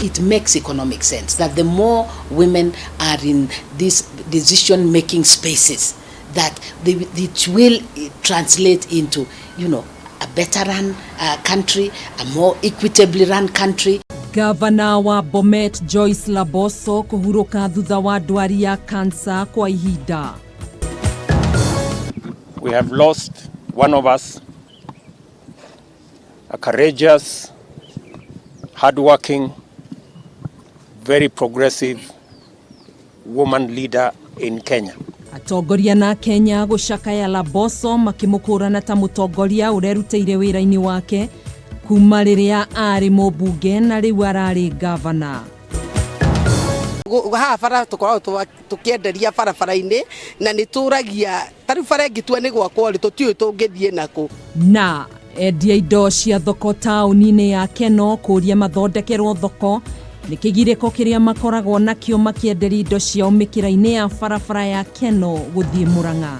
it makes economic sense that the more women are in these decision-making spaces, that it will translate into, a better run country, a more equitably run country. Gavana wa Bomet Joyce Laboso kuhuruka thutha wa ndwari ya kansa kwa ihinda. We have lost one of us, a courageous, hardworking, very progressive woman leader in Kenya. Atongoria na Kenya gucakaya Laboso makimukurana ta mutongoria urerutĩire wĩra-inĩ wake kuma rĩrĩa arĩ mũmbunge na rĩu ararĩ gavana. Haha bara tukoragwo tukienderia barabara-inĩ na nĩtũragia tarĩ bara ĩngĩtua nĩ gwakwo rĩ tũtiũĩ tũngĩthiĩ nakũ. Na endia indo cia thoko taũni-inĩ ya Keno kũria mathondekerwo thoko nĩ kĩgirĩko kĩrĩa makoragwo nakĩo makĩenderia indo ciao mĩkĩra-inĩ ya barabara ya Keno gũthiĩ Mũrang'a.